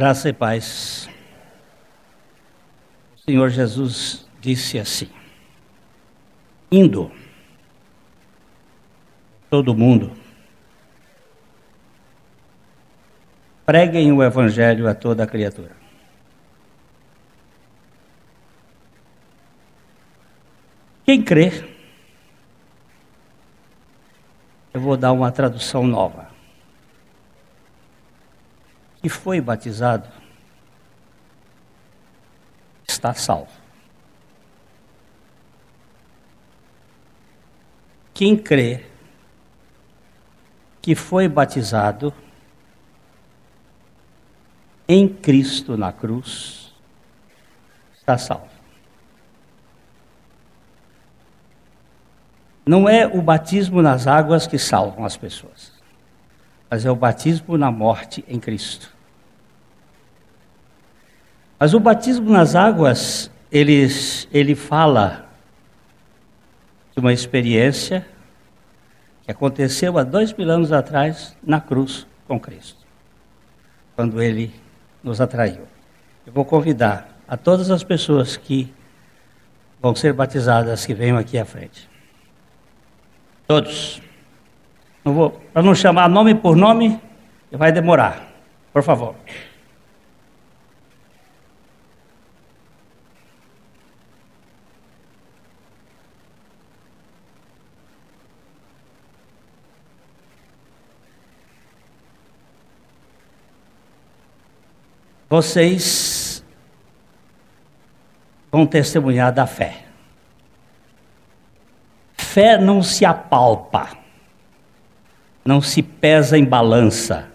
Graça e paz. O Senhor Jesus disse assim: indo todo mundo, preguem o evangelho a toda criatura. Quem crê, eu vou dar uma tradução nova, que foi batizado, está salvo. Quem crê que foi batizado em Cristo na cruz, está salvo. Não é o batismo nas águas que salvam as pessoas, mas é o batismo na morte em Cristo. Mas o batismo nas águas, ele fala de uma experiência que aconteceu há 2000 anos atrás na cruz com Cristo, quando ele nos atraiu. Eu vou convidar a todas as pessoas que vão ser batizadas que venham aqui à frente. Todos. Não vou, para não chamar nome por nome, vai demorar. Por favor. Vocês vão testemunhar da fé. Fé não se apalpa, não se pesa em balança.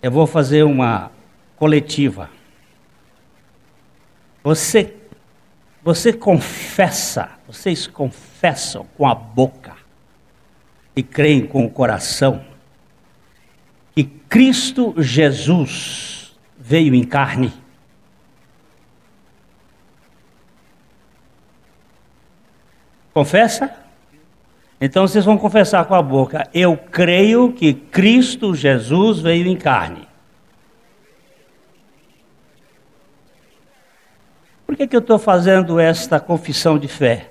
Eu vou fazer uma coletiva. Você confessa, vocês confessam com a boca e creem com o coração que Cristo Jesus veio em carne. Confessa? Então vocês vão confessar com a boca: eu creio que Cristo Jesus veio em carne. Por que eu estou fazendo esta confissão de fé?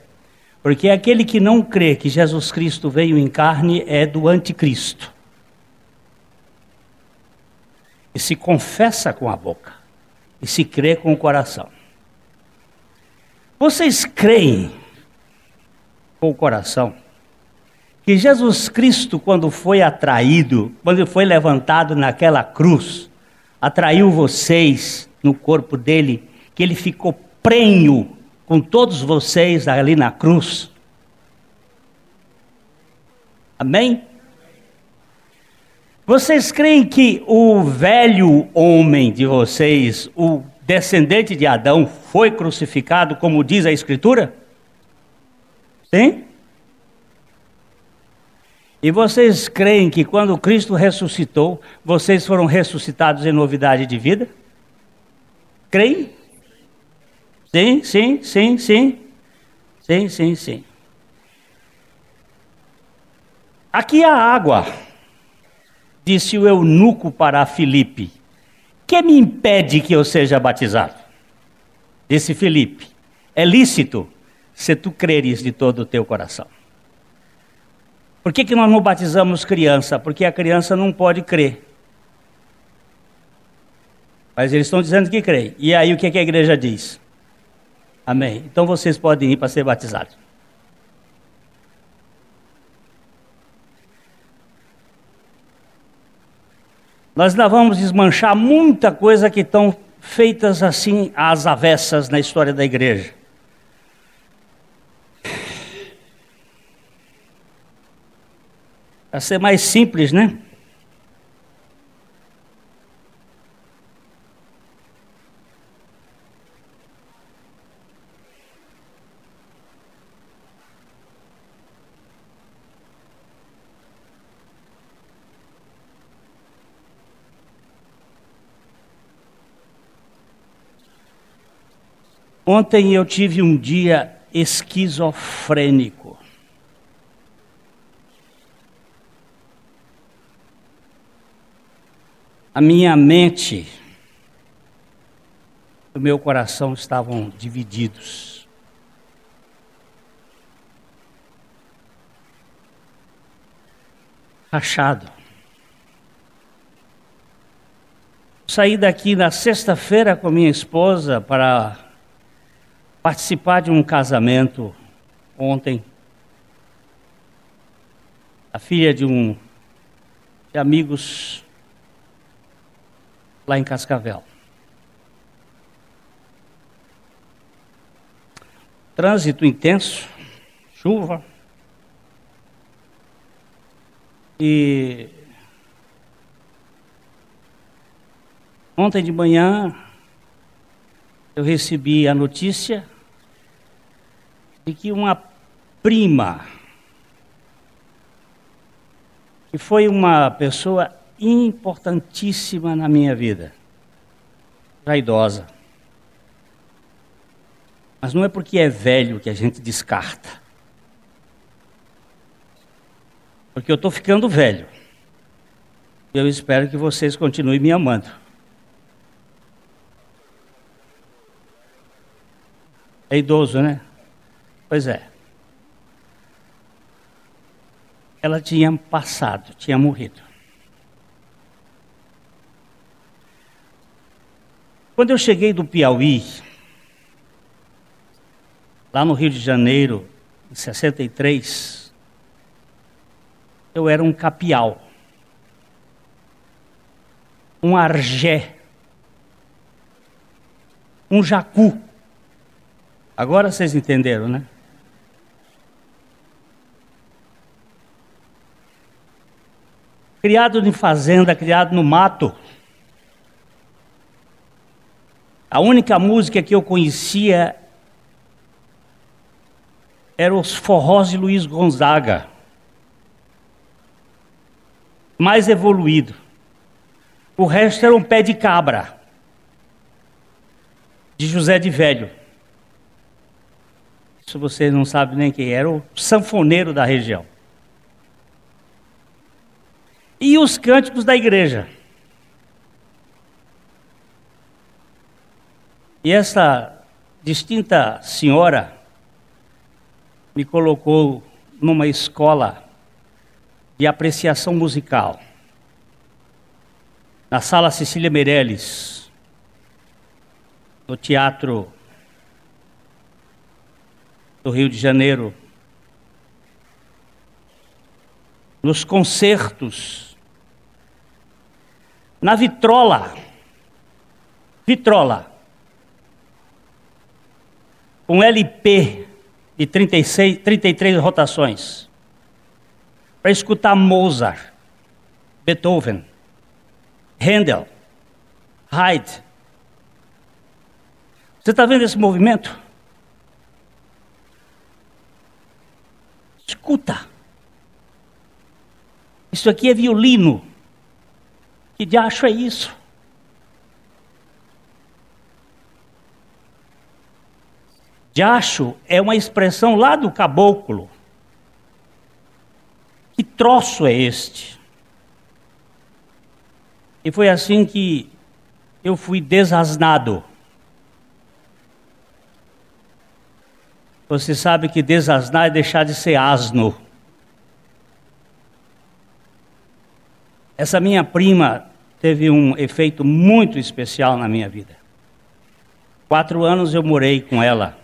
Porque aquele que não crê que Jesus Cristo veio em carne é do anticristo. E se confessa com a boca, e se crê com o coração. Vocês creem com o coração que Jesus Cristo, quando foi atraído, quando foi levantado naquela cruz, atraiu vocês no corpo dele, que ele ficou prenho com todos vocês ali na cruz? Amém? Vocês creem que o velho homem de vocês, o descendente de Adão, foi crucificado, como diz a Escritura? Sim? E vocês creem que quando Cristo ressuscitou, vocês foram ressuscitados em novidade de vida? Creem? Sim, sim, sim, sim. Sim, sim, sim. Aqui há água, disse o eunuco para Filipe. Que me impede que eu seja batizado? Disse Filipe. É lícito se tu creres de todo o teu coração. Por que nós não batizamos criança? Porque a criança não pode crer. Mas eles estão dizendo que creem. E aí o que a igreja diz? Amém. Então vocês podem ir para ser batizados. Nós ainda vamos desmanchar muita coisa que estão feitas assim às avessas na história da igreja. Para ser mais simples, né? Ontem eu tive um dia esquizofrênico. A minha mente e o meu coração estavam divididos. Rachado. Saí daqui na sexta-feira com minha esposa para participar de um casamento ontem. A filha de amigos lá em Cascavel. Trânsito intenso, chuva. E ontem de manhã eu recebi a notícia de que uma prima, que foi uma pessoa importantíssima na minha vida, já idosa, mas não é porque é velho que a gente descarta, porque eu estou ficando velho, e eu espero que vocês continuem me amando. É idoso, né? Pois é. Ela tinha passado, tinha morrido. Quando eu cheguei do Piauí, lá no Rio de Janeiro, em 63, eu era um capial, um argé, um jacu. Agora vocês entenderam, né? Criado em fazenda, criado no mato. A única música que eu conhecia eram os forrós de Luiz Gonzaga. Mais evoluído. O resto era um pé de cabra. De José de Velho. Isso vocês não sabem nem quem era, o sanfoneiro da região. E os cânticos da igreja. E essa distinta senhora me colocou numa escola de apreciação musical, na Sala Cecília Meirelles, no Teatro do Rio de Janeiro, nos concertos, na vitrola, com LP de 33 rotações, para escutar Mozart, Beethoven, Handel, Haydn. Você está vendo esse movimento? Escuta. Isso aqui é violino. Que diacho é isso? Diacho é uma expressão lá do caboclo. Que troço é este? E foi assim que eu fui desasnado. Você sabe que desasnar é deixar de ser asno. Essa minha prima teve um efeito muito especial na minha vida. 4 anos eu morei com ela.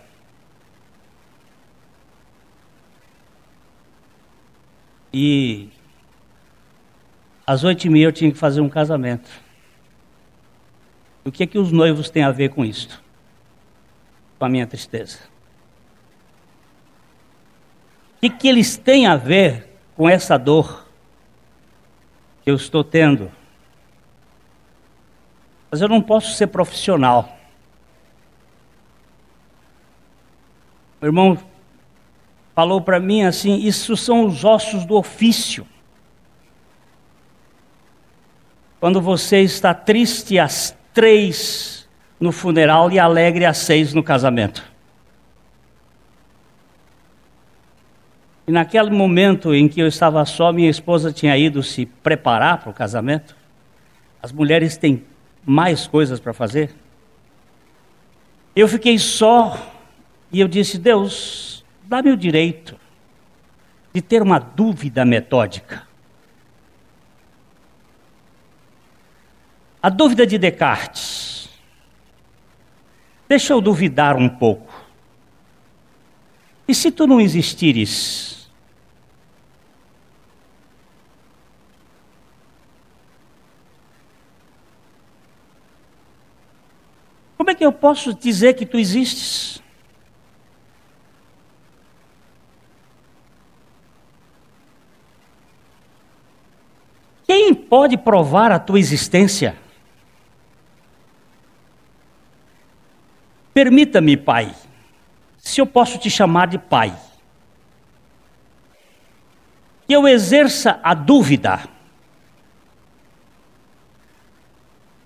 E às 8h30 eu tinha que fazer um casamento. O que é que os noivos têm a ver com isto? Com a minha tristeza. O que eles têm a ver com essa dor que eu estou tendo? Mas eu não posso ser profissional. O irmão falou para mim assim, isso são os ossos do ofício. Quando você está triste às 3 no funeral e alegre às 6 no casamento. E naquele momento em que eu estava só, minha esposa tinha ido se preparar para o casamento. As mulheres têm mais coisas para fazer. Eu fiquei só e eu disse: Deus, dá-me o direito de ter uma dúvida metódica. A dúvida de Descartes. Deixa eu duvidar um pouco. E se tu não existires? Como é que eu posso dizer que tu existes? Quem pode provar a tua existência? Permita-me, Pai, se eu posso te chamar de Pai, que eu exerça a dúvida,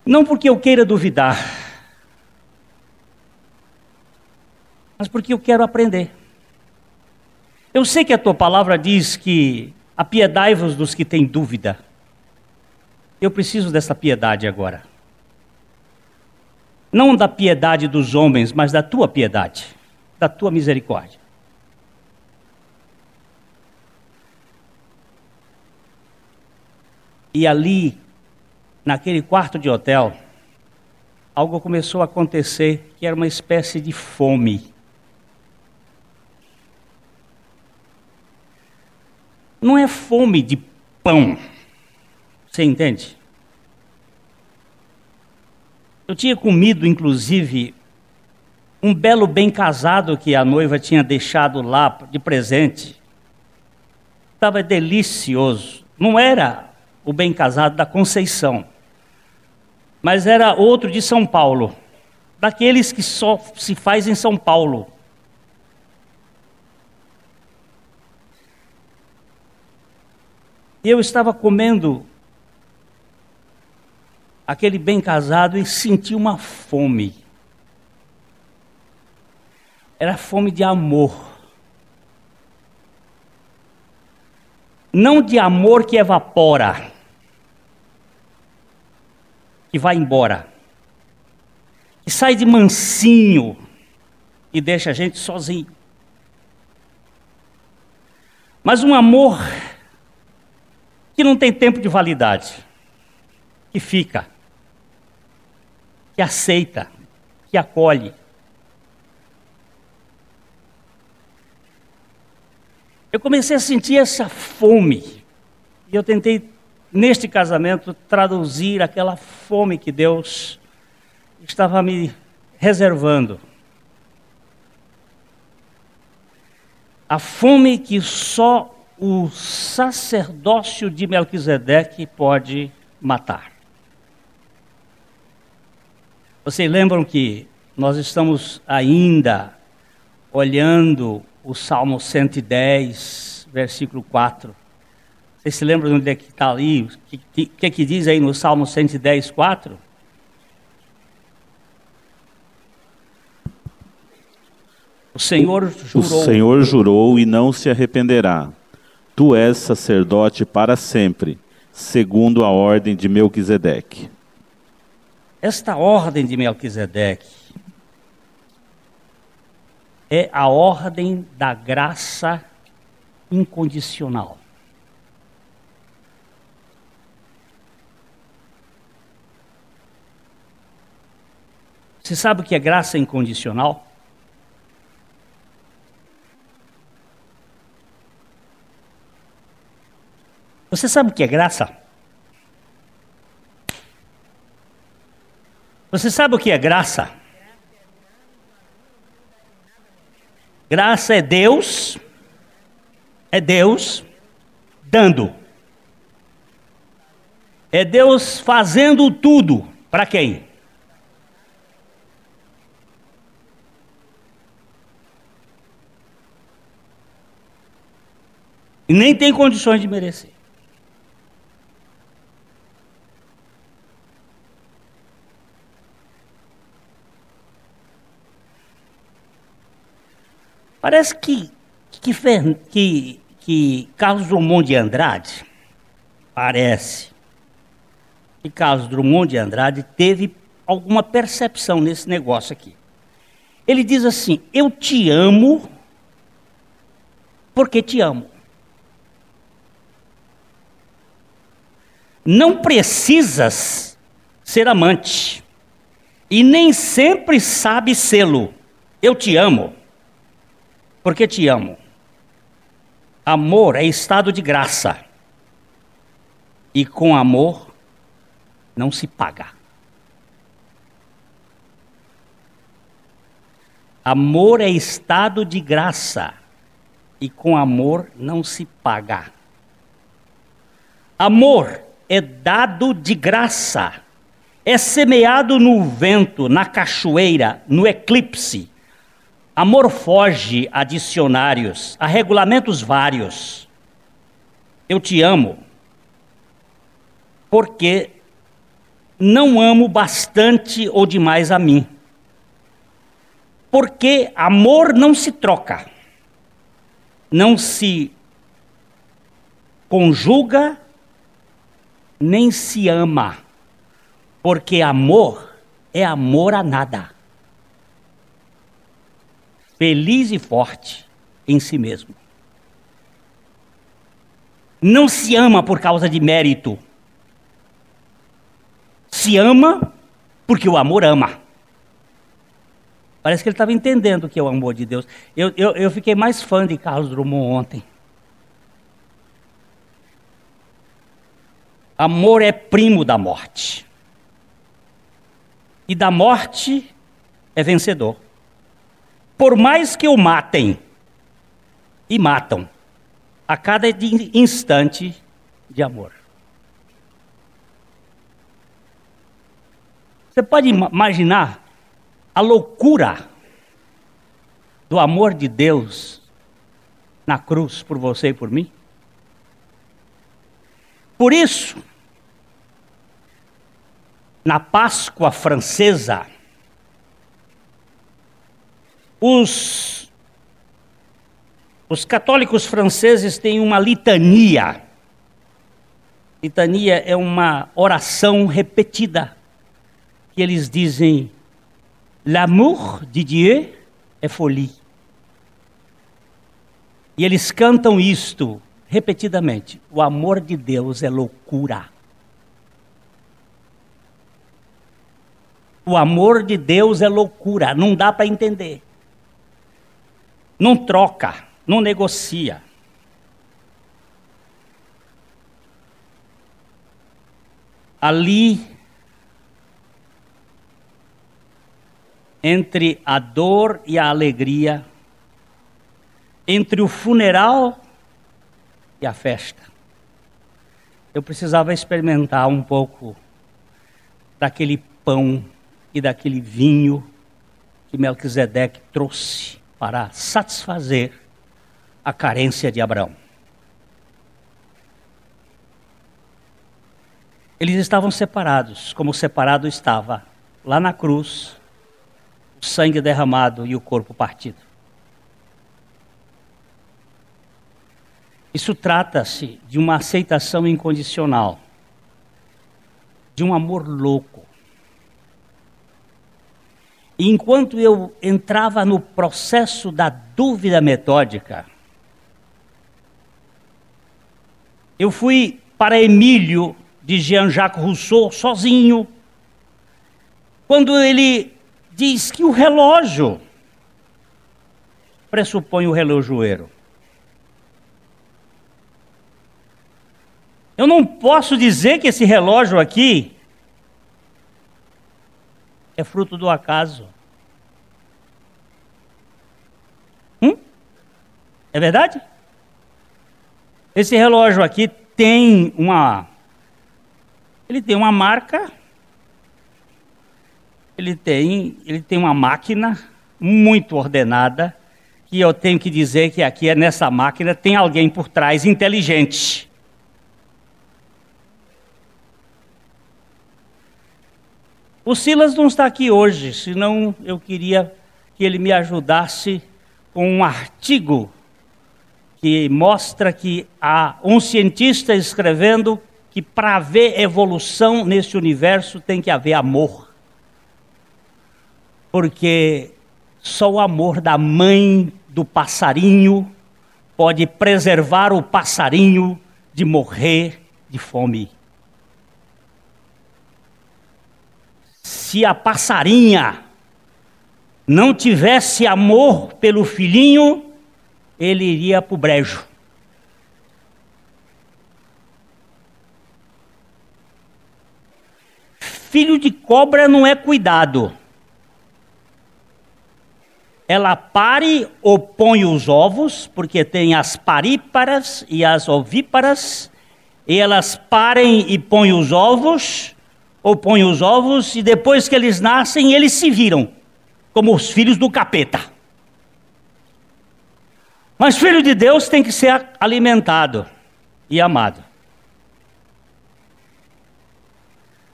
não porque eu queira duvidar, mas porque eu quero aprender. Eu sei que a tua palavra diz que apiedai-vos dos que têm dúvida. Eu preciso dessa piedade agora. Não da piedade dos homens, mas da tua piedade, da tua misericórdia. E ali, naquele quarto de hotel, algo começou a acontecer que era uma espécie de fome. Não é fome de pão, você entende? Eu tinha comido, inclusive, um belo bem casado que a noiva tinha deixado lá de presente. Estava delicioso. Não era o bem casado da Conceição, mas era outro de São Paulo, daqueles que só se faz em São Paulo. E eu estava comendo aquele bem casado e senti uma fome. Era fome de amor. Não de amor que evapora, que vai embora, que sai de mansinho e deixa a gente sozinho. Mas um amor que não tem tempo de validade, que fica, que aceita, que acolhe. Eu comecei a sentir essa fome, e eu tentei, neste casamento, traduzir aquela fome que Deus estava me reservando. A fome que só o sacerdócio de Melquisedeque pode matar. Vocês lembram que nós estamos ainda olhando o Salmo 110, versículo 4. Vocês se lembram de onde é que está ali? O que diz aí no Salmo 110, 4? O Senhor jurou e não se arrependerá. Tu és sacerdote para sempre, segundo a ordem de Melquisedeque. Esta ordem de Melquisedeque é a ordem da graça incondicional. Você sabe o que é graça incondicional? Você sabe o que é graça? Você sabe o que é graça? Graça é Deus dando. É Deus fazendo tudo. Para quem? E nem tem condições de merecer. Parece que Carlos Drummond de Andrade, parece que Carlos Drummond de Andrade teve alguma percepção nesse negócio aqui. Ele diz assim: eu te amo porque te amo. Não precisas ser amante e nem sempre sabe sê-lo. Eu te amo porque te amo. Amor é estado de graça e com amor não se paga. Amor é estado de graça e com amor não se paga. Amor é dado de graça, é semeado no vento, na cachoeira, no eclipse. Amor foge a dicionários, a regulamentos vários. Eu te amo porque não amo bastante ou demais a mim. Porque amor não se troca, não se conjuga, nem se ama. Porque amor é amor a nada. Feliz e forte em si mesmo. Não se ama por causa de mérito. Se ama porque o amor ama. Parece que ele estava entendendo o que é o amor de Deus. Eu fiquei mais fã de Carlos Drummond ontem. Amor é primo da morte. E da morte é vencedor. Por mais que o matem, e matam, a cada instante de amor. Você pode imaginar a loucura do amor de Deus na cruz por você e por mim? Por isso, na Páscoa francesa, os católicos franceses têm uma litania. Litania é uma oração repetida, que eles dizem: l'amour de Dieu é folie. E eles cantam isto repetidamente: o amor de Deus é loucura. O amor de Deus é loucura, não dá para entender. Não troca, não negocia. Ali, entre a dor e a alegria, entre o funeral e a festa, eu precisava experimentar um pouco daquele pão e daquele vinho que Melquisedeque trouxe para satisfazer a carência de Abraão. Eles estavam separados, como separado estava lá na cruz, o sangue derramado e o corpo partido. Isso trata-se de uma aceitação incondicional, de um amor louco. E enquanto eu entrava no processo da dúvida metódica, eu fui para Emílio de Jean-Jacques Rousseau sozinho, quando ele diz que o relógio pressupõe o relojoeiro. Eu não posso dizer que esse relógio aqui é fruto do acaso. É verdade? Esse relógio aqui tem uma marca, ele tem uma máquina muito ordenada, que eu tenho que dizer que aqui nessa máquina tem alguém por trás inteligente. O Silas não está aqui hoje, senão eu queria que ele me ajudasse com um artigo que mostra que há um cientista escrevendo que para haver evolução nesse universo tem que haver amor. Porque só o amor da mãe do passarinho pode preservar o passarinho de morrer de fome. Se a passarinha não tivesse amor pelo filhinho, ele iria para o brejo. Filho de cobra não é cuidado. Ela pare ou põe os ovos, porque tem as paríparas e as ovíparas, e elas parem e põem os ovos, ou põem os ovos, e depois que eles nascem, eles se viram, como os filhos do capeta. Mas filho de Deus tem que ser alimentado e amado.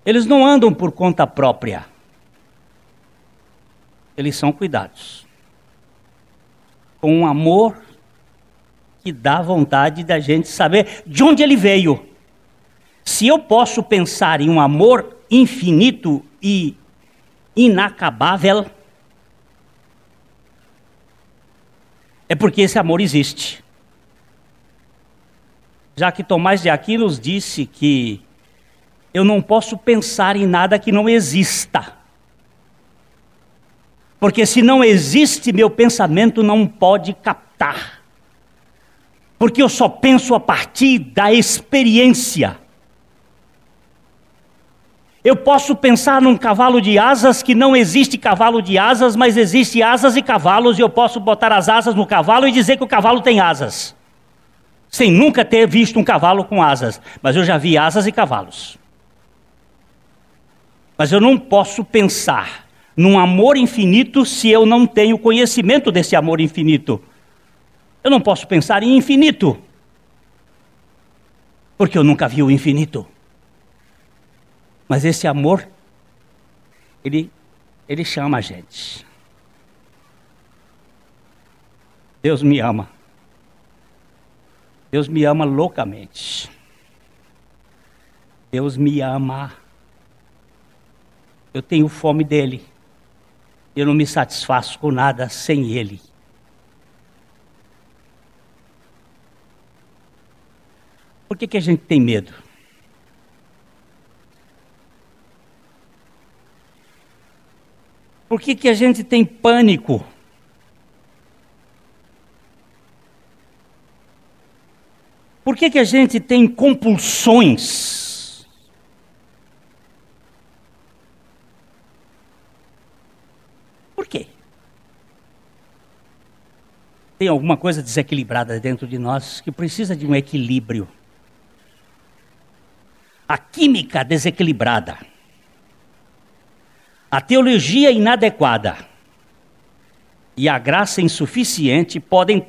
Eles não andam por conta própria. Eles são cuidados. Com um amor que dá vontade da gente saber de onde ele veio. Se eu posso pensar em um amor infinito e inacabável, é porque esse amor existe. Já que Tomás de Aquino disse que eu não posso pensar em nada que não exista. Porque se não existe, meu pensamento não pode captar. Porque eu só penso a partir da experiência. Eu posso pensar num cavalo de asas que não existe cavalo de asas, mas existe asas e cavalos, e eu posso botar as asas no cavalo e dizer que o cavalo tem asas. Sem nunca ter visto um cavalo com asas. Mas eu já vi asas e cavalos. Mas eu não posso pensar num amor infinito se eu não tenho conhecimento desse amor infinito. Eu não posso pensar em infinito, porque eu nunca vi o infinito. Mas esse amor, ele chama a gente. Deus me ama. Deus me ama loucamente. Deus me ama. Eu tenho fome dele. Eu não me satisfaço com nada sem ele. Por que a gente tem medo? Por que a gente tem pânico? Por que a gente tem compulsões? Por quê? Tem alguma coisa desequilibrada dentro de nós que precisa de um equilíbrio. A química desequilibrada. A teologia inadequada e a graça insuficiente podem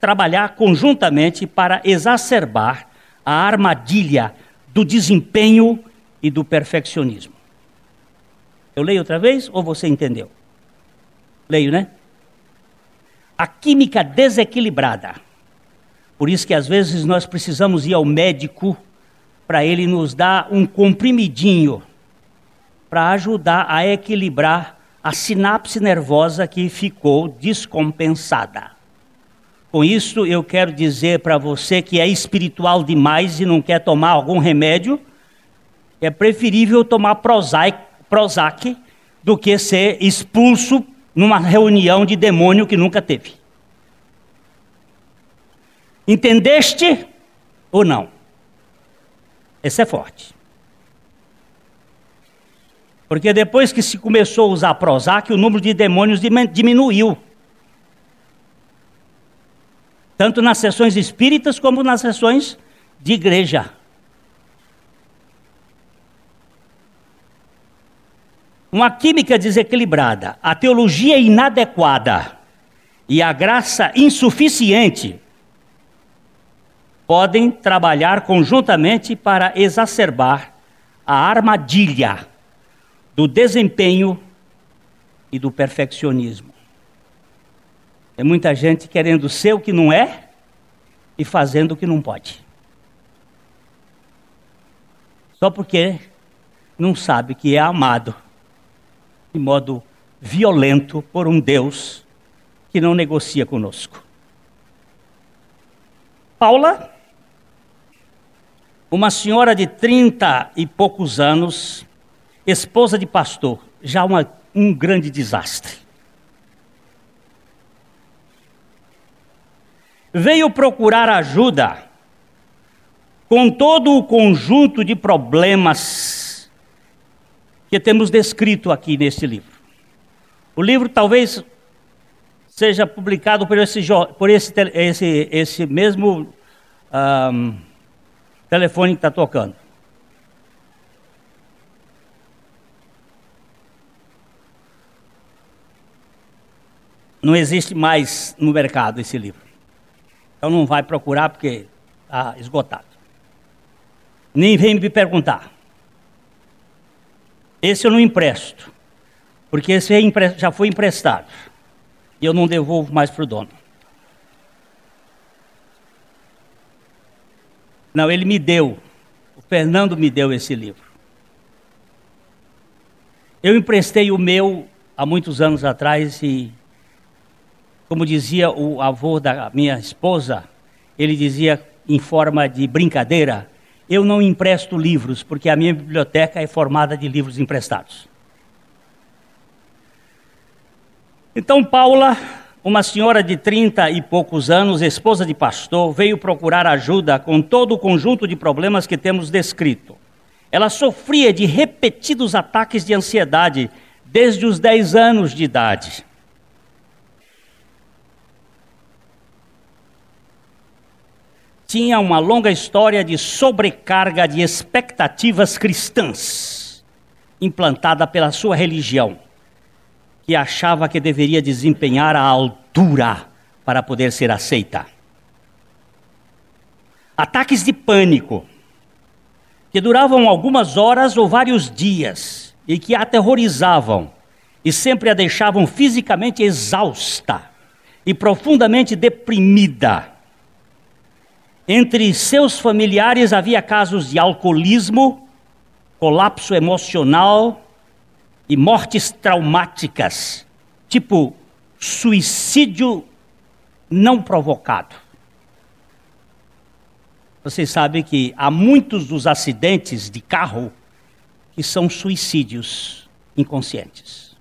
trabalhar conjuntamente para exacerbar a armadilha do desempenho e do perfeccionismo. Eu leio outra vez ou você entendeu? Leio, né? A química desequilibrada. Por isso que às vezes nós precisamos ir ao médico para ele nos dar um comprimidinho para ajudar a equilibrar a sinapse nervosa que ficou descompensada. Com isso eu quero dizer para você que é espiritual demais e não quer tomar algum remédio, é preferível tomar Prozac do que ser expulso numa reunião de demônio que nunca teve. Entendeste ou não? Esse é forte. Porque depois que se começou a usar Prozac, o número de demônios diminuiu. Tanto nas sessões espíritas como nas sessões de igreja. Uma química desequilibrada, a teologia inadequada e a graça insuficiente podem trabalhar conjuntamente para exacerbar a armadilha do desempenho e do perfeccionismo. Tem muita gente querendo ser o que não é e fazendo o que não pode. só porque não sabe que é amado de modo violento por um Deus que não negocia conosco. Paula, uma senhora de 30 e poucos anos, esposa de pastor, já um grande desastre. Veio procurar ajuda com todo o conjunto de problemas que temos descrito aqui neste livro. O livro talvez seja publicado por esse mesmo telefone que está tocando. Não existe mais no mercado esse livro. Então não vai procurar porque está esgotado. Nem vem me perguntar. Esse eu não empresto, porque esse já foi emprestado. E eu não devolvo mais para o dono. Não, ele me deu. O Fernando me deu esse livro. Eu emprestei o meu há muitos anos atrás e, como dizia o avô da minha esposa, ele dizia em forma de brincadeira: eu não empresto livros, porque a minha biblioteca é formada de livros emprestados. Então Paula, uma senhora de 30 e poucos anos, esposa de pastor, veio procurar ajuda com todo o conjunto de problemas que temos descrito. Ela sofria de repetidos ataques de ansiedade desde os 10 anos de idade. Tinha uma longa história de sobrecarga de expectativas cristãs, implantada pela sua religião, que achava que deveria desempenhar a altura para poder ser aceita. Ataques de pânico, que duravam algumas horas ou vários dias, e que a aterrorizavam, e sempre a deixavam fisicamente exausta e profundamente deprimida. Entre seus familiares havia casos de alcoolismo, colapso emocional e mortes traumáticas, tipo suicídio não provocado. Vocês sabem que há muitos dos acidentes de carro que são suicídios inconscientes.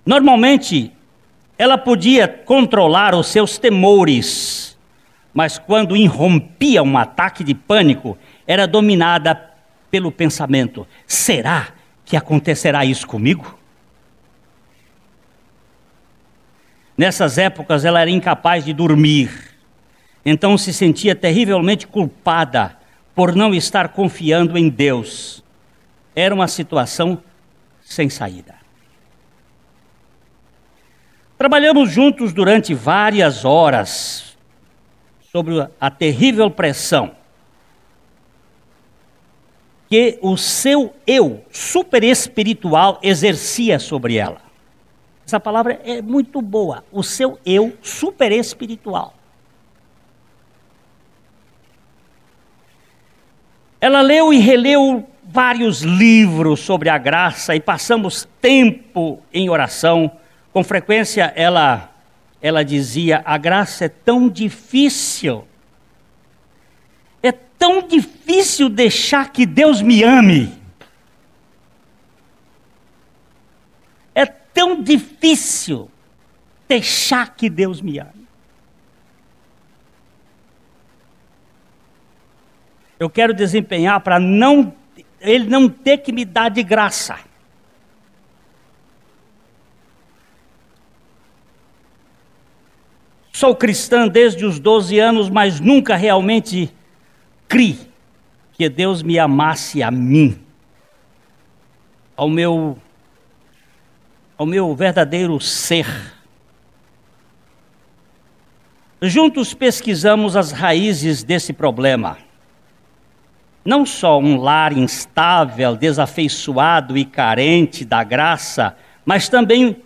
Normalmente, ela podia controlar os seus temores, mas quando irrompia um ataque de pânico, era dominada pelo pensamento: será que acontecerá isso comigo? Nessas épocas ela era incapaz de dormir, então se sentia terrivelmente culpada por não estar confiando em Deus. Era uma situação sem saída. Trabalhamos juntos durante várias horas sobre a terrível pressão que o seu eu superespiritual exercia sobre ela. Essa palavra é muito boa, o seu eu superespiritual. Ela leu e releu vários livros sobre a graça e passamos tempo em oração. Com frequência ela dizia: a graça é tão difícil. É tão difícil deixar que Deus me ame. É tão difícil deixar que Deus me ame. Eu quero desempenhar para Ele não ter que me dar de graça. Sou cristã desde os 12 anos, mas nunca realmente criei que Deus me amasse a mim, ao meu verdadeiro ser. Juntos pesquisamos as raízes desse problema. Não só um lar instável, desafeiçoado e carente da graça, mas também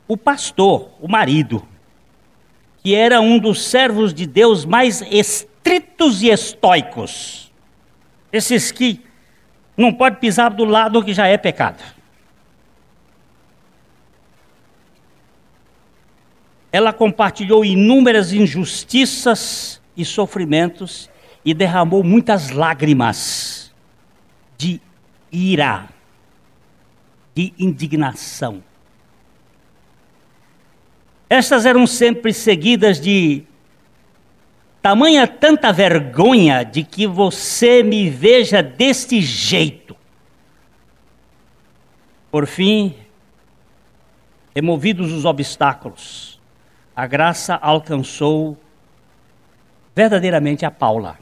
o pastor, o marido, que era um dos servos de Deus mais estritos e estoicos. Esses que não pode pisar do lado que já é pecado. Ela compartilhou inúmeras injustiças e sofrimentos e derramou muitas lágrimas de ira, de indignação. Estas eram sempre seguidas de tamanha tanta vergonha de que você me veja deste jeito. Por fim, removidos os obstáculos, a graça alcançou verdadeiramente a Paula.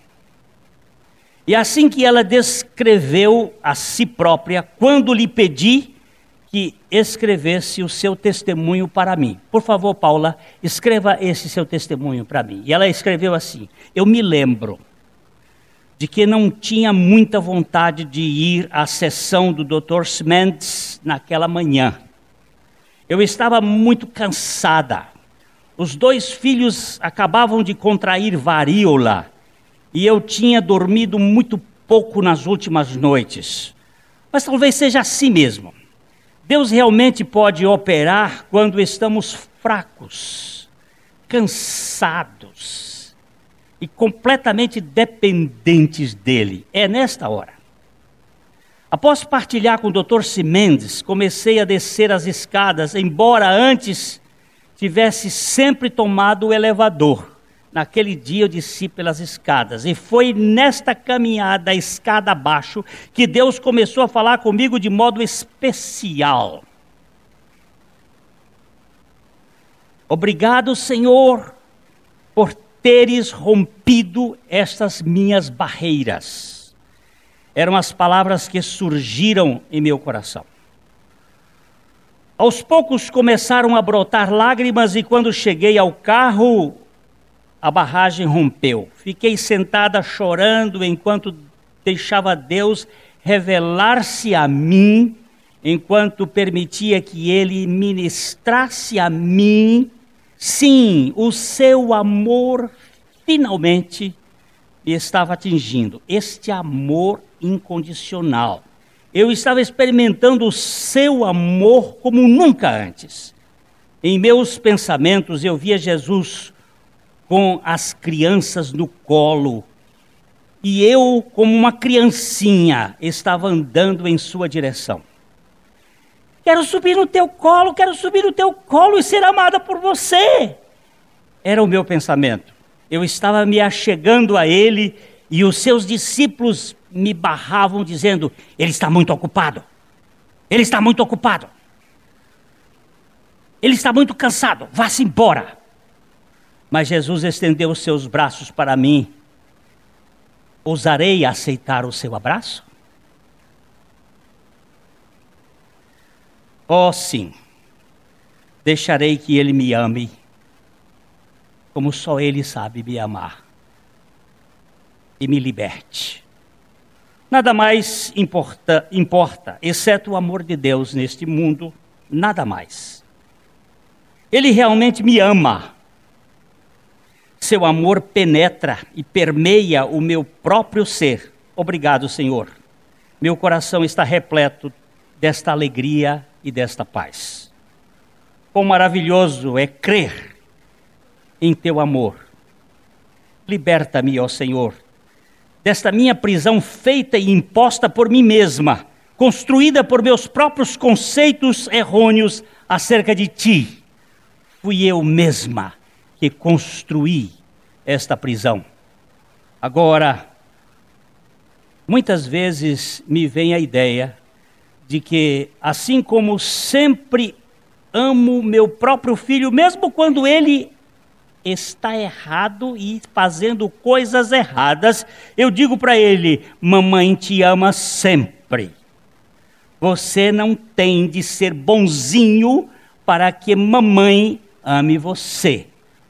E assim que ela descreveu a si própria, quando lhe pedi que escrevesse o seu testemunho para mim. Por favor, Paula, escreva esse seu testemunho para mim. E ela escreveu assim: eu me lembro de que não tinha muita vontade de ir à sessão do Dr. Mendes naquela manhã. Eu estava muito cansada. Os 2 filhos acabavam de contrair varíola e eu tinha dormido muito pouco nas últimas noites. Mas talvez seja assim mesmo. Deus realmente pode operar quando estamos fracos, cansados e completamente dependentes dele. É nesta hora. Após partilhar com o Dr. Mendes, comecei a descer as escadas, embora antes tivesse sempre tomado o elevador. Naquele dia eu desci pelas escadas, e foi nesta caminhada, escada abaixo, que Deus começou a falar comigo de modo especial. Obrigado, Senhor, por teres rompido estas minhas barreiras. Eram as palavras que surgiram em meu coração. Aos poucos começaram a brotar lágrimas, e quando cheguei ao carro, a barragem rompeu. Fiquei sentada chorando enquanto deixava Deus revelar-se a mim, enquanto permitia que Ele ministrasse a mim. Sim, o seu amor finalmente me estava atingindo. Este amor incondicional. Eu estava experimentando o seu amor como nunca antes. Em meus pensamentos eu via Jesus com as crianças no colo, e eu, como uma criancinha, estava andando em sua direção. Quero subir no teu colo e ser amada por você. Era o meu pensamento. Eu estava me achegando a ele, e os seus discípulos me barravam dizendo: ele está muito ocupado, ele está muito ocupado, ele está muito cansado, vá-se embora. Mas Jesus estendeu os seus braços para mim. Ousarei aceitar o seu abraço? Oh, sim. Deixarei que ele me ame, como só ele sabe me amar, e me liberte. Nada mais importa, exceto o amor de Deus neste mundo, nada mais. Ele realmente me ama. Seu amor penetra e permeia o meu próprio ser. Obrigado, Senhor. Meu coração está repleto desta alegria e desta paz. Quão maravilhoso é crer em teu amor. Liberta-me, ó Senhor, desta minha prisão feita e imposta por mim mesma, construída por meus próprios conceitos errôneos acerca de ti. Fui eu mesma que construí esta prisão. Agora, muitas vezes me vem a ideia de que, assim como sempre amo meu próprio filho, mesmo quando ele está errado e fazendo coisas erradas, eu digo para ele: mamãe te ama sempre. Você não tem de ser bonzinho para que mamãe ame você.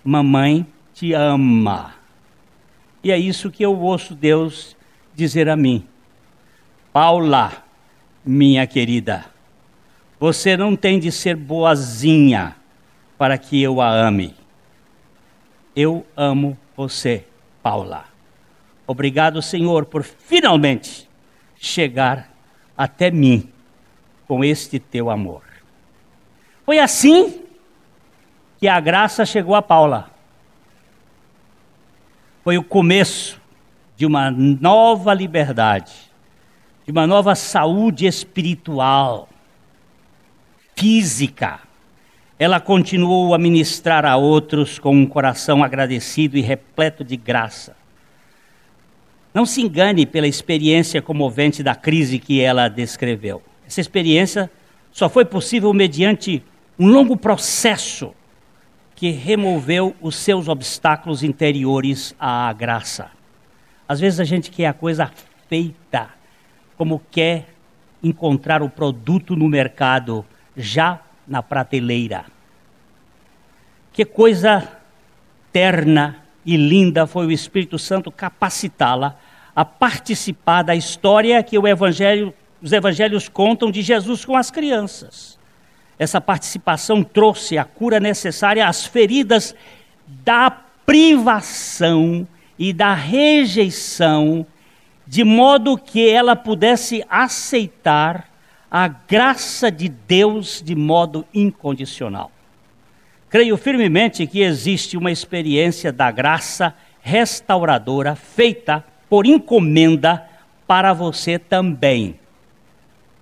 Mamãe te ama. E é isso que eu ouço Deus dizer a mim: Paula, minha querida, você não tem de ser boazinha para que eu a ame. Eu amo você, Paula. Obrigado, Senhor, por finalmente chegar até mim com este teu amor. Foi assim que a graça chegou a Paula. Foi o começo de uma nova liberdade, de uma nova saúde espiritual, física. Ela continuou a ministrar a outros com um coração agradecido e repleto de graça. Não se engane pela experiência comovente da crise que ela descreveu. Essa experiência só foi possível mediante um longo processo que removeu os seus obstáculos interiores à graça. Às vezes a gente quer a coisa feita, como quer encontrar o produto no mercado, já na prateleira. Que coisa terna e linda foi o Espírito Santo capacitá-la a participar da história que os evangelhos contam de Jesus com as crianças. Essa participação trouxe a cura necessária às feridas da privação e da rejeição, de modo que ela pudesse aceitar a graça de Deus de modo incondicional. Creio firmemente que existe uma experiência da graça restauradora feita por encomenda para você também.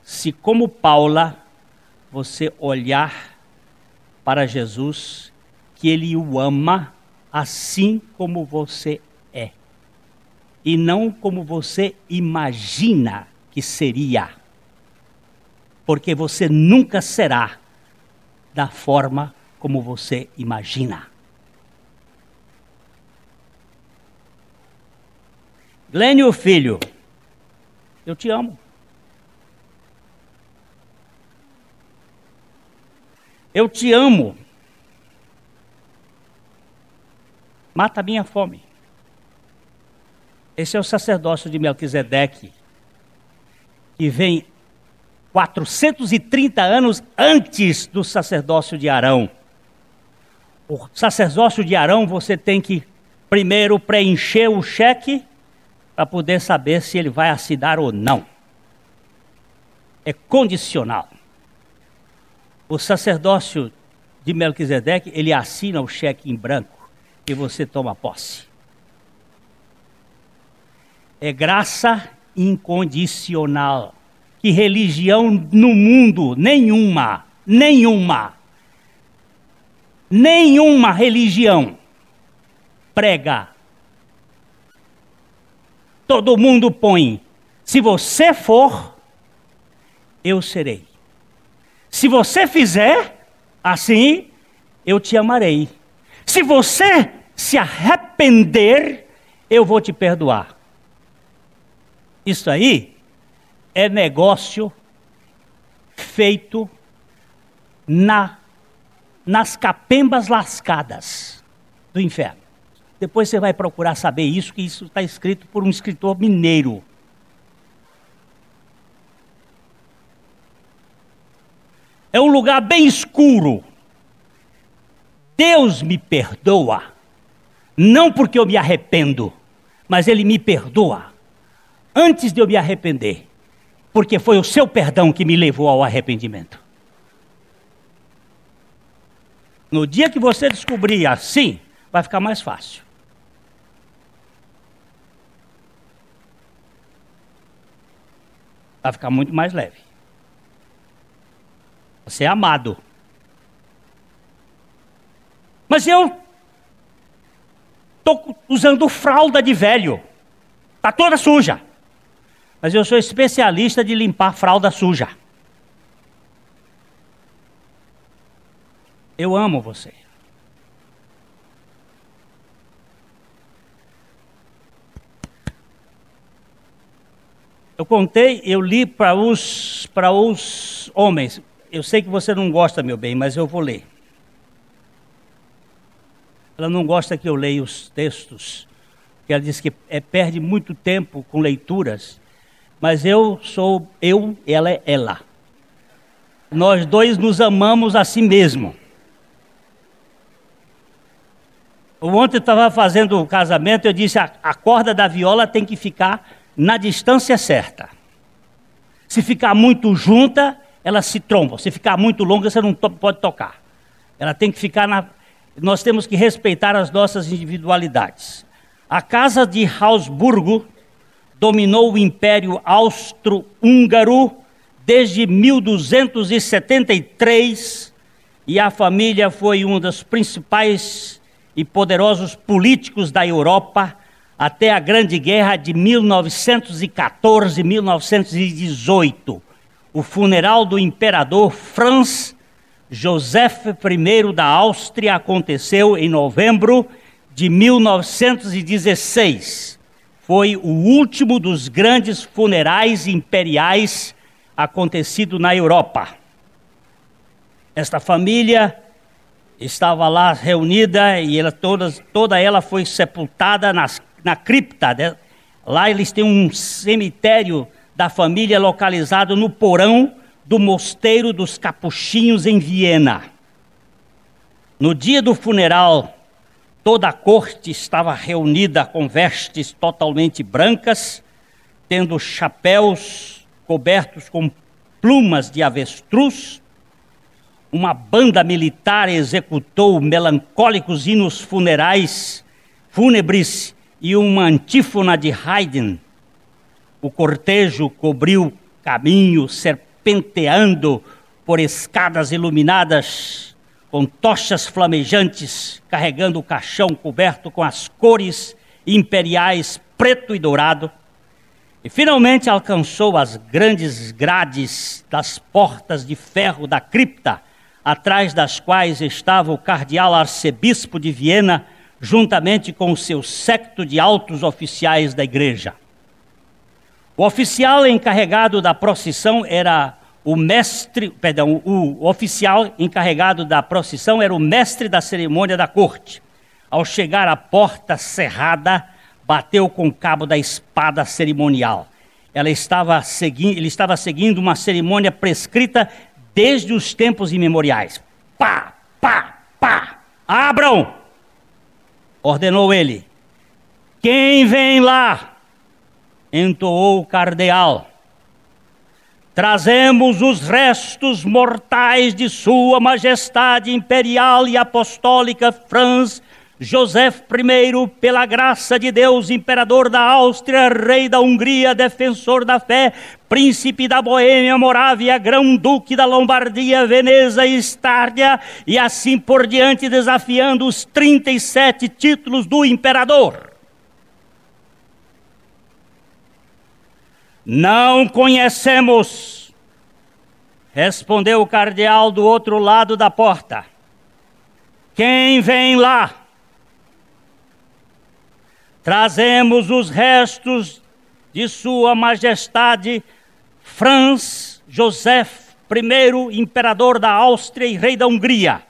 Se, como Paula, você olhar para Jesus, que Ele o ama assim como você é, e não como você imagina que seria, porque você nunca será da forma como você imagina. Glênio, filho, eu te amo. Eu te amo. Mata a minha fome. Esse é o sacerdócio de Melquisedeque, que vem 430 anos antes do sacerdócio de Arão. O sacerdócio de Arão, você tem que primeiro preencher o cheque para poder saber se ele vai assinar ou não. É condicional. O sacerdócio de Melquisedeque, ele assina o cheque em branco e você toma posse. É graça incondicional. Que religião no mundo, nenhuma religião prega. Todo mundo põe, se você for, eu serei. Se você fizer assim, eu te amarei. Se você se arrepender, eu vou te perdoar. Isso aí é negócio feito nas capembas lascadas do inferno. Depois você vai procurar saber isso, que isso está escrito por um escritor mineiro. É um lugar bem escuro. Deus me perdoa, não porque eu me arrependo, mas Ele me perdoa antes de eu me arrepender, porque foi o seu perdão que me levou ao arrependimento. No dia que você descobrir assim, vai ficar mais fácil. Vai ficar muito mais leve. Você é amado. Mas eu estou usando fralda de velho. Está toda suja. Mas eu sou especialista de limpar fralda suja. Eu amo você. Eu li para os homens. Eu sei que você não gosta, meu bem, mas eu vou ler. Ela não gosta que eu leia os textos, porque ela diz que perde muito tempo com leituras, mas eu sou eu, ela é ela. Nós dois nos amamos a si mesmo. Ontem eu estava fazendo o casamento, eu disse, a corda da viola tem que ficar na distância certa. Se ficar muito junta, ela se tromba. Se ficar muito longa, você não pode tocar. Ela tem que ficar na... Nós temos que respeitar as nossas individualidades. A Casa de Habsburgo dominou o Império Austro-Húngaro desde 1273 e a família foi um dos principais e poderosos políticos da Europa até a Grande Guerra de 1914-1918. O funeral do imperador Franz Joseph I da Áustria aconteceu em novembro de 1916. Foi o último dos grandes funerais imperiais acontecido na Europa. Esta família estava lá reunida e toda ela foi sepultada na cripta. Lá eles têm um cemitério da família localizado no porão do Mosteiro dos Capuchinhos em Viena. No dia do funeral, toda a corte estava reunida com vestes totalmente brancas, tendo chapéus cobertos com plumas de avestruz. Uma banda militar executou melancólicos hinos fúnebres e uma antífona de Haydn. O cortejo cobriu caminho serpenteando por escadas iluminadas com tochas flamejantes, carregando o caixão coberto com as cores imperiais preto e dourado. E finalmente alcançou as grandes grades das portas de ferro da cripta, atrás das quais estava o cardeal arcebispo de Viena, juntamente com o seu séquito de altos oficiais da igreja. O oficial encarregado da procissão era o oficial encarregado da procissão era o mestre da cerimônia da corte. Ao chegar à porta cerrada, bateu com o cabo da espada cerimonial. Ele estava seguindo uma cerimônia prescrita desde os tempos imemoriais. Pá, pá, pá! Abram! Ordenou ele. Quem vem lá? Entoou o cardeal. Trazemos os restos mortais de Sua Majestade Imperial e Apostólica Franz Joseph I, pela graça de Deus, imperador da Áustria, rei da Hungria, defensor da fé, príncipe da Boêmia, Morávia, grão-duque da Lombardia, Veneza e Estárdia, e assim por diante, desafiando os 37 títulos do imperador. Não conhecemos, respondeu o cardeal do outro lado da porta. Quem vem lá? Trazemos os restos de Sua Majestade Franz Joseph I, imperador da Áustria e rei da Hungria.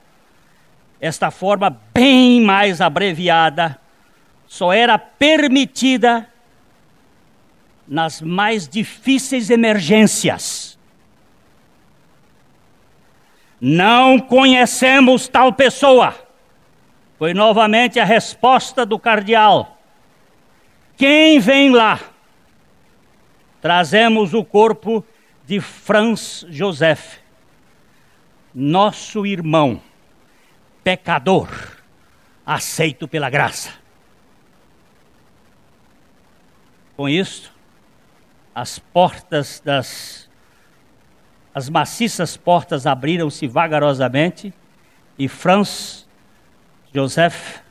Esta forma bem mais abreviada só era permitida nas mais difíceis emergências. Não conhecemos tal pessoa. Foi novamente a resposta do cardeal. Quem vem lá? Trazemos o corpo de Franz Joseph, nosso irmão, pecador, aceito pela graça. Com isto, as maciças portas abriram-se vagarosamente e Franz Joseph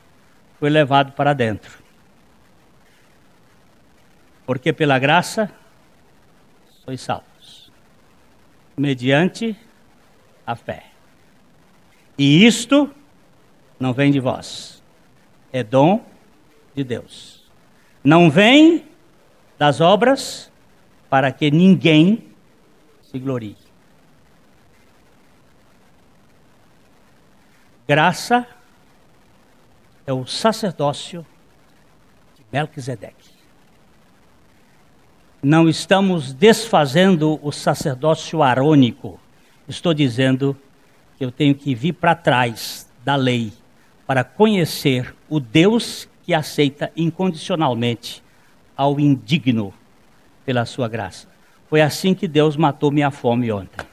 foi levado para dentro. Porque pela graça sois salvos, mediante a fé. E isto não vem de vós, é dom de Deus. Não vem das obras, para que ninguém se glorie. Graça é o sacerdócio de Melquisedeque. Não estamos desfazendo o sacerdócio arônico. Estou dizendo que eu tenho que vir para trás da lei para conhecer o Deus que aceita incondicionalmente ao indigno pela sua graça. Foi assim que Deus matou minha fome ontem.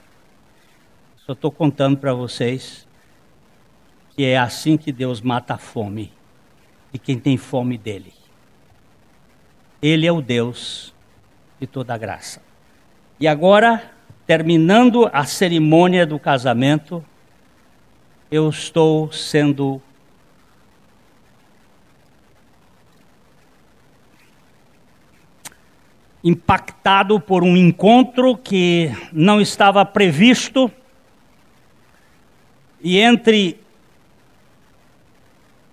Só estou contando para vocês que é assim que Deus mata a fome de quem tem fome dele. Ele é o Deus de toda a graça. E agora, terminando a cerimônia do casamento, eu estou sendo impactado por um encontro que não estava previsto. E entre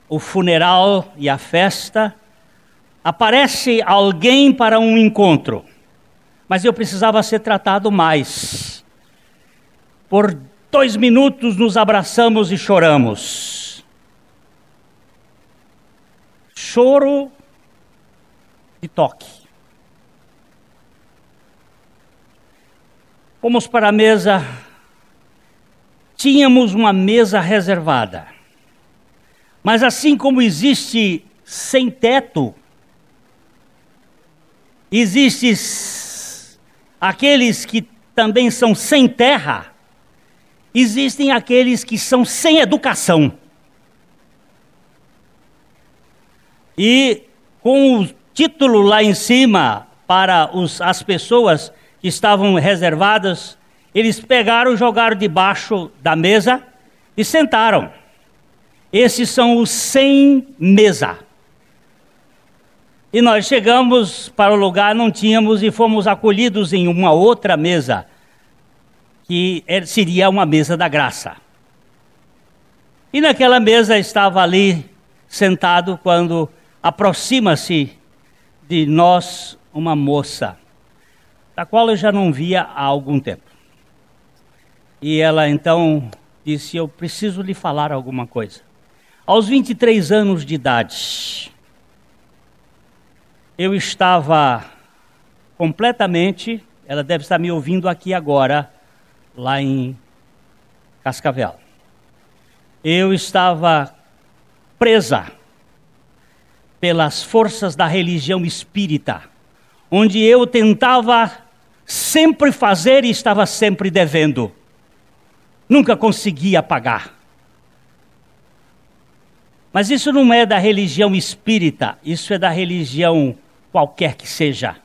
o funeral e a festa, aparece alguém para um encontro. Mas eu precisava ser tratado mais. Por 2 minutos nos abraçamos e choramos. Choro de toque. Fomos para a mesa. Tínhamos uma mesa reservada. Mas assim como existe sem teto, existem aqueles que também são sem terra, existem aqueles que são sem educação. E com o título lá em cima para as pessoas que estavam reservadas, eles pegaram, jogaram debaixo da mesa e sentaram. Esses são os sem mesa. E nós chegamos para o lugar, não tínhamos, e fomos acolhidos em uma outra mesa, que seria uma mesa da graça. E naquela mesa estava ali, sentado, quando aproxima-se de nós uma moça, da qual eu já não via há algum tempo. E ela então disse: eu preciso lhe falar alguma coisa. Aos 23 anos de idade, eu estava completamente, ela deve estar me ouvindo aqui agora, lá em Cascavel. Eu estava presa pelas forças da religião espírita, onde eu tentava sempre fazer e estava sempre devendo. Nunca conseguia pagar. Mas isso não é da religião espírita, isso é da religião qualquer que seja.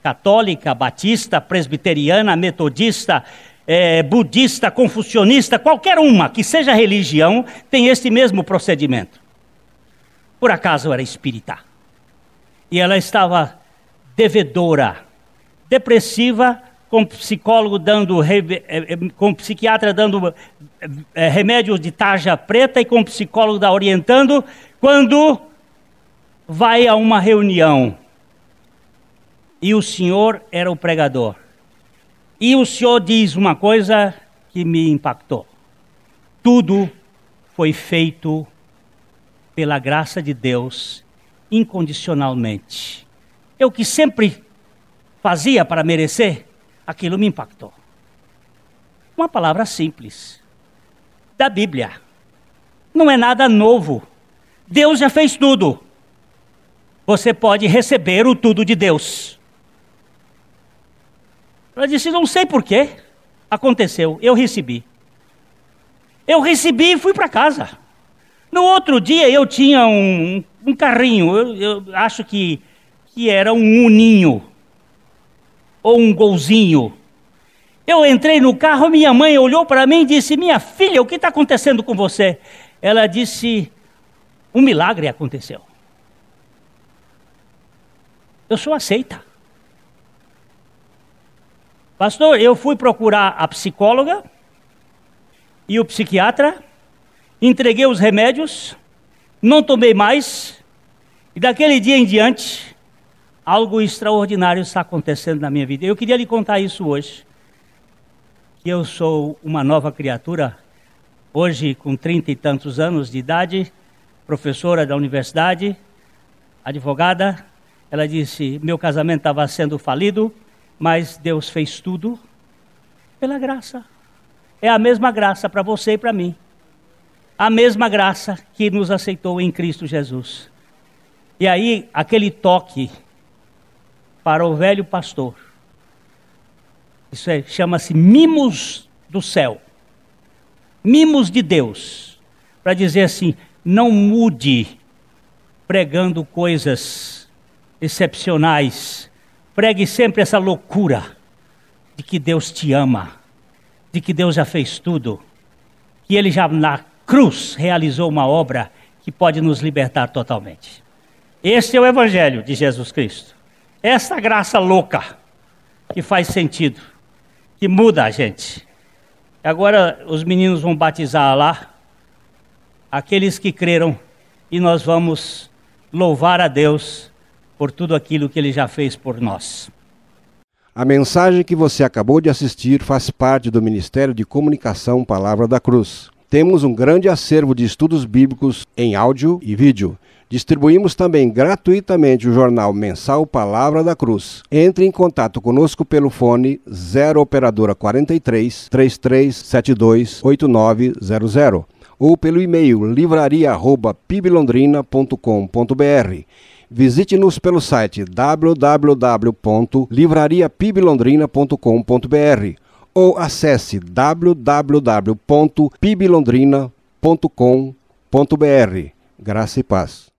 Católica, batista, presbiteriana, metodista, budista, confucionista, qualquer uma que seja religião, tem este mesmo procedimento. Por acaso eu era espírita. E ela estava devedora, depressiva, com psicólogo com psiquiatra dando remédios de tarja preta e com psicólogo da orientando, quando vai a uma reunião. E o senhor era o pregador. E o senhor diz uma coisa que me impactou. Tudo foi feito pela graça de Deus, incondicionalmente. Eu que sempre fazia para merecer, aquilo me impactou. Uma palavra simples, da Bíblia. Não é nada novo. Deus já fez tudo. Você pode receber o tudo de Deus. Ela disse: não sei porquê. Aconteceu, eu recebi. Eu recebi e fui para casa. No outro dia eu tinha um carrinho, eu acho que era um Uninho, ou um Golzinho. Eu entrei no carro, minha mãe olhou para mim e disse: minha filha, o que está acontecendo com você? Ela disse: um milagre aconteceu. Eu sou aceita. Pastor, eu fui procurar a psicóloga e o psiquiatra, entreguei os remédios, não tomei mais, e daquele dia em diante, algo extraordinário está acontecendo na minha vida. Eu queria lhe contar isso hoje, que eu sou uma nova criatura, hoje com 30 e tantos anos de idade, professora da universidade, advogada. Ela disse: meu casamento estava sendo falido, mas Deus fez tudo pela graça. É a mesma graça para você e para mim. a mesma graça que nos aceitou em Cristo Jesus. E aí, aquele toque para o velho pastor, isso chama-se mimos do céu, mimos de Deus, para dizer assim, não mude pregando coisas excepcionais, pregue sempre essa loucura de que Deus te ama, de que Deus já fez tudo, que Ele já na cruz realizou uma obra que pode nos libertar totalmente. Este é o Evangelho de Jesus Cristo. Essa graça louca que faz sentido, que muda a gente. Agora os meninos vão batizar lá aqueles que creram e nós vamos louvar a Deus por tudo aquilo que Ele já fez por nós. A mensagem que você acabou de assistir faz parte do Ministério de Comunicação Palavra da Cruz. Temos um grande acervo de estudos bíblicos em áudio e vídeo. Distribuímos também gratuitamente o jornal mensal Palavra da Cruz. Entre em contato conosco pelo fone 0 operadora 43 3372 8900 ou pelo e-mail livraria@piblondrina.com.br. Visite-nos pelo site www.livrariapiblondrina.com.br ou acesse www.piblondrina.com.br. Graça e paz.